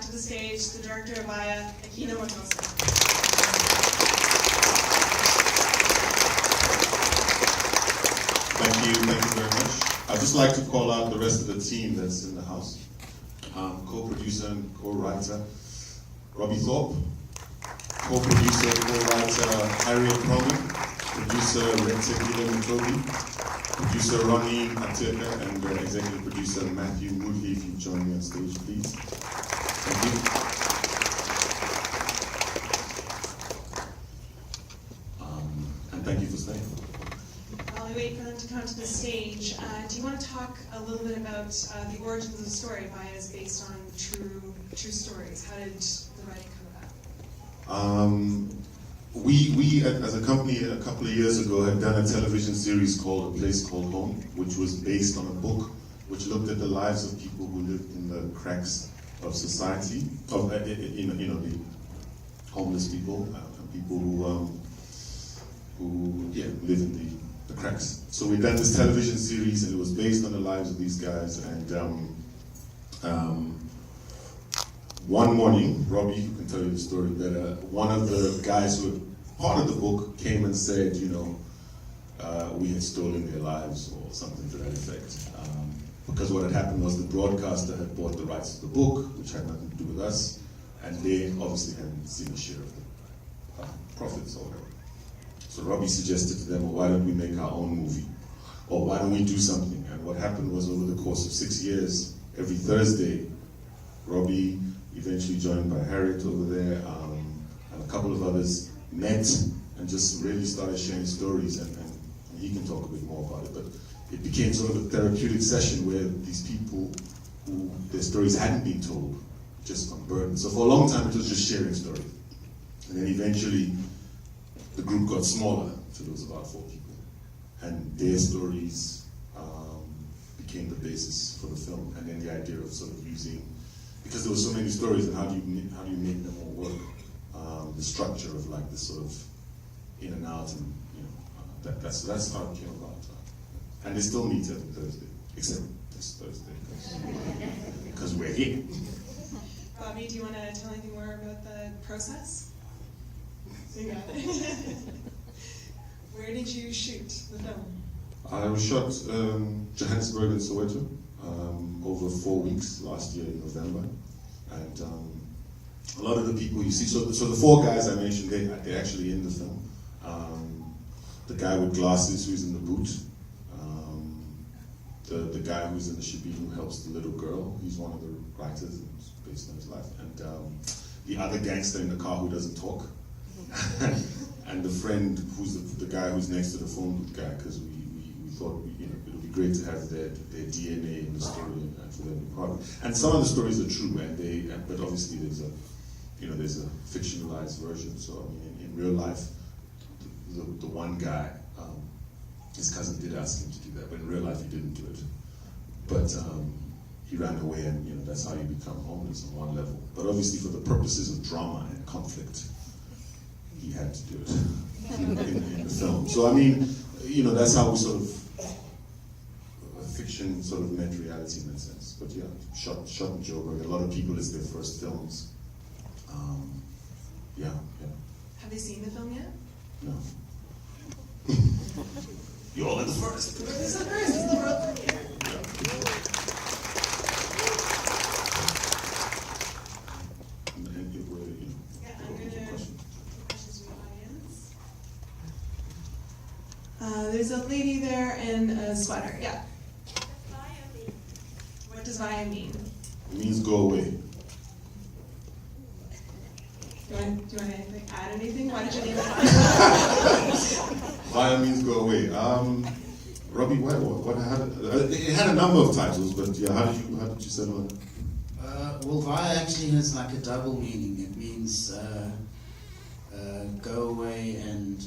to the stage the director of Vaya, Akina Motosa. Thank you very much. I'd just like to call out the rest of the team that's in the house. Co-producer and co-writer Robbie Thorpe, co-producer, co-writer Harriet Proman, producer Rentekile Mutobi, producer Ronnie Ateka, and executive producer Matthew Moodley. If you join me on stage, please. Thank you. And thank you for staying. While we wait for them to come to the stage, do you want to talk a little bit about the origins of the story? Vaya is based on true stories. How did the writing come about? We as a company a couple of years ago had done a television series called A Place Called Home, which was based on a book which looked at the lives of people who lived in the cracks of society, of the homeless people, people who live in the cracks. So we done this television series, and it was based on the lives of these guys. And one morning, Robbie, who can tell you the story better, one of the guys who were part of the book came and said, we had stolen their lives, or something to that effect. Because what had happened was the broadcaster had bought the rights to the book, which had nothing to do with us, and they obviously hadn't seen a share of the profits or whatever. So Robbie suggested to them, well, why don't we make our own movie? Or why don't we do something? And what happened was, over the course of 6 years, every Thursday, Robbie, eventually joined by Harriet over there, and a couple of others, met and just really started sharing stories, and he can talk a bit more about it, but it became sort of a therapeutic session where these people who their stories hadn't been told just unburdened. So for a long time it was just sharing stories. And then eventually the group got smaller, so there was about 4 people. And their stories became the basis for the film. And then the idea of sort of using, because there were so many stories, and how do you make them all work? The structure of like this sort of in and out, and that's how it came about. And they still meet every Thursday, except this Thursday, because we're here. Bobby, do you want to tell anything more about the process? You got it. Where did you shoot the film? I was shot Johannesburg and Soweto over 4 weeks last year in November, and a lot of the people you see. So the 4 guys I mentioned, they're actually in the film. The guy with glasses who's in the boot, the guy who's in the shibby who helps the little girl, he's one of the writers, and it's based on his life, and the other gangster in the car who doesn't talk, and the friend who's the guy who's next to the phone booth guy, because we thought it would be great to have their DNA in the story, and for them to be part of it. And some of the stories are true, but obviously there's a fictionalized version. So I mean, in real life, the one guy, his cousin did ask him to do that, but in real life he didn't do it. But he ran away, and that's how you become homeless on one level. But obviously, for the purposes of drama and conflict, he had to do it in the film. So I mean, that's how we sort of fiction sort of met reality in that sense. But yeah, shot in Joburg. A lot of people, it's their first films. Yeah. Have they seen the film yet? No. You all are the first. This is the first. This is the world premiere. Yeah, I'm going to questions from the audience. There's a lady there in a sweater. Yeah. What does Vaya mean? It means go away. Do you want to add anything? Why did you name it Vaya? Vaya means go away. Robbie, what it had a number of titles, but yeah, how did you settle on it? Well, Vaya actually has like a double meaning. It means go away, and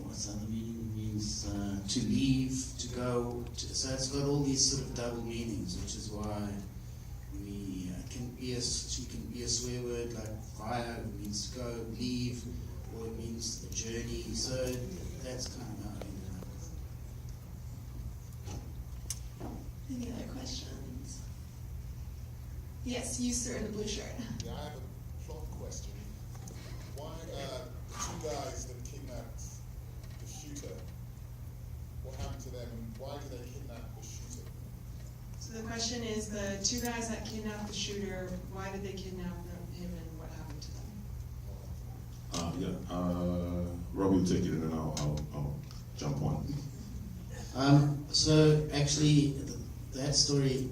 what's the other meaning? It means to leave, to go. So it's got all these sort of double meanings, which is why she can be a swear word like Vaya. It means to go, leave, or it means a journey. So that's kind of how I ended up. Any other questions? Yes, you sir in the blue shirt. Yeah, I have a plot question. Why the two guys that kidnapped the shooter? What happened to them, and why did they kidnap the shooter? So the question is, the two guys that kidnapped the shooter, why did they kidnap him and what happened to them? Robbie will take it and then I'll jump on. So actually, that story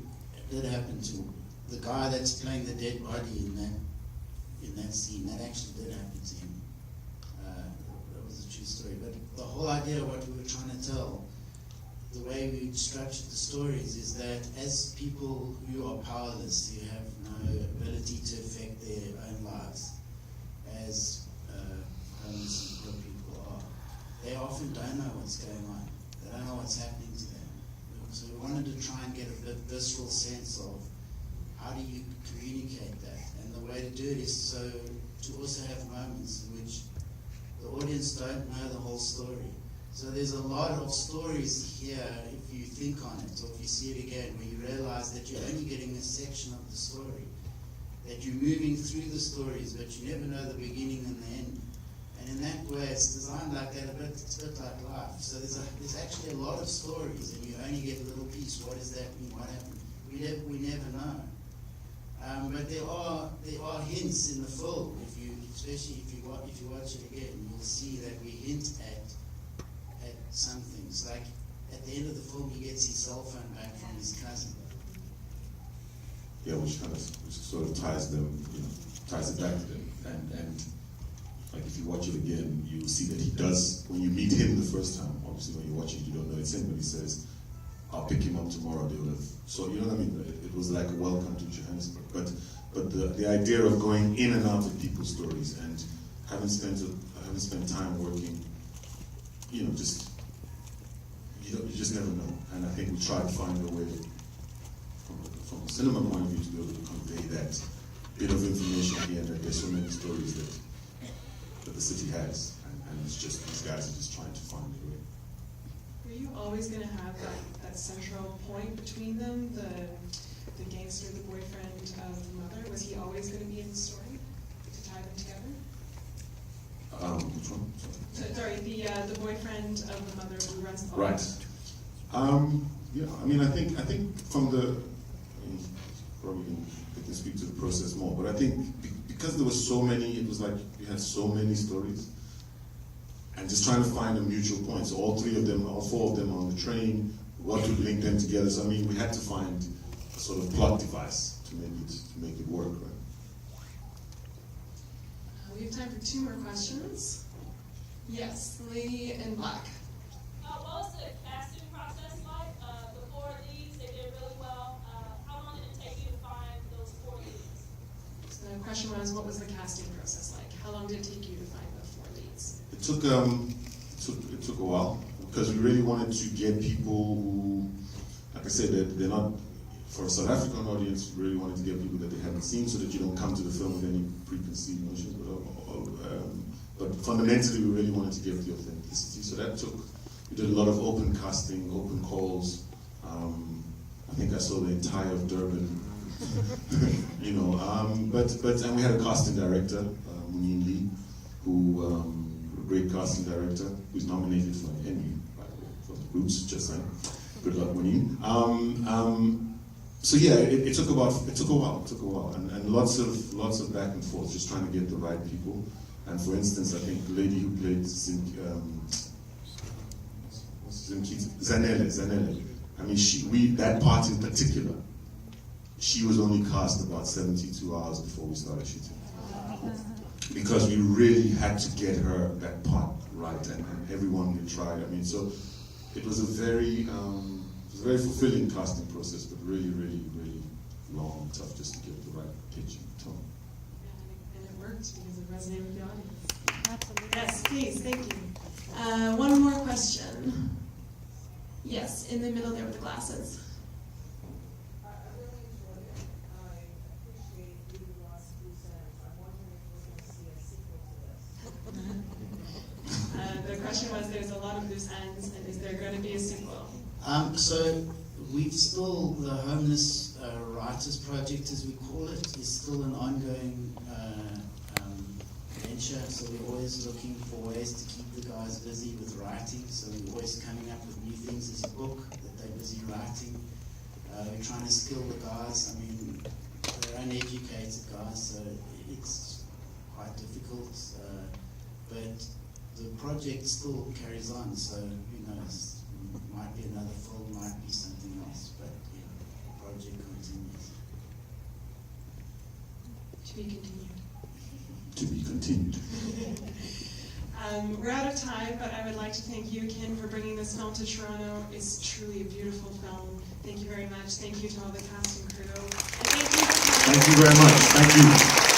did happen to the guy that's playing the dead body in that scene. That actually did happen to him. That was a true story. But the whole idea of what we were trying to tell, the way we structured the stories, is that as people who are powerless, who have no ability to affect their own lives, as homeless and poor people are, they often don't know what's going on. They don't know what's happening to them. So we wanted to try and get a bit visceral sense of how do you communicate that. And the way to do it is to also have moments in which the audience don't know the whole story. So there's a lot of stories here, if you think on it, or if you see it again, where you realize that you're only getting a section of the story, that you're moving through the stories, but you never know the beginning and the end. And in that way, it's designed like that, it's a bit like life. So there's actually a lot of stories, and you only get a little piece. What does that mean? What happened? We never know. But there are hints in the film. Especially if you watch it again, you'll see that we hint at some things. Like at the end of the film, he gets his cell phone back from his cousin. Yeah, which sort of ties them, ties it back to them. And like if you watch it again, you see that he does, when you meet him the first time, obviously when you watch it, you don't know it's him, but he says, I'll pick him up tomorrow, they will have. So, you know what I mean? It was like a welcome to Johannesburg. But the idea of going in and out of people's stories and having spent time working, you just never know. And I think we tried to find a way, from a cinema point of view, to be able to convey that bit of information here, that there's so many stories that the city has, and it's just, these guys are just trying to find a way. Were you always going to have that central point between them, the gangster, the boyfriend of the mother? Was he always going to be in the story to tie them together? Which one? Sorry, the boyfriend of the mother who runs the bar. Right. Yeah, I mean, I think from probably they can speak to the process more, but I think because there were so many, it was like you had so many stories, and just trying to find a mutual point. So all four of them on the train, what would link them together? So I mean, we had to find a sort of plot device to make it work, right? We have time for 2 more questions. Yes, the lady in black. What was the casting process like? The 4 leads, they did really well. How long did it take you to find those 4 leads? So the question was, what was the casting process like? How long did it take you to find the 4 leads? It took a while, because we really wanted to get people who, like I said, they're not, for a South African audience, we really wanted to get people that they haven't seen, so that you don't come to the film with any preconceived notions. But fundamentally, we really wanted to get the authenticity. So we did a lot of open casting, open calls. I think I saw the entire of Durban, and we had a casting director, Munyin Lee, who, a great casting director, who's nominated for an Emmy, by the way, for the Roots, just saying. Good luck, Munyin. So yeah, it took a while, and lots of back and forth, just trying to get the right people. And for instance, I think the lady who played Zanele. I mean, that part in particular, she was only cast about 72 hours before we started shooting, because we really had to get her that part right, and everyone we tried. I mean, so it was a very fulfilling casting process, but really, really, really long and tough just to get the right pitch and tone. And it worked because it resonated with the audience. Absolutely. Yes, please, thank you. One more question. Yes, in the middle there with the glasses. I really enjoyed it. I appreciate you last few sentences. I'm wondering if we're going to see a sequel to this. The question was, there's a lot of loose ends, and is there going to be a sequel? So we've still, the homeless Writers Project, as we call it, is still an ongoing venture. So we're always looking for ways to keep the guys busy with writing. So we're always coming up with new things as a book that they're busy writing. We're trying to skill the guys. I mean, they're uneducated guys, so it's quite difficult. But the project still carries on, so who knows? Might be another film, might be something else, but yeah, the project continues. To be continued. To be continued. We're out of time, but I would like to thank you, Ken, for bringing this film to Toronto. It's truly a beautiful film. Thank you very much. Thank you to all the cast and crew. And thank you for coming. Thank you very much. Thank you.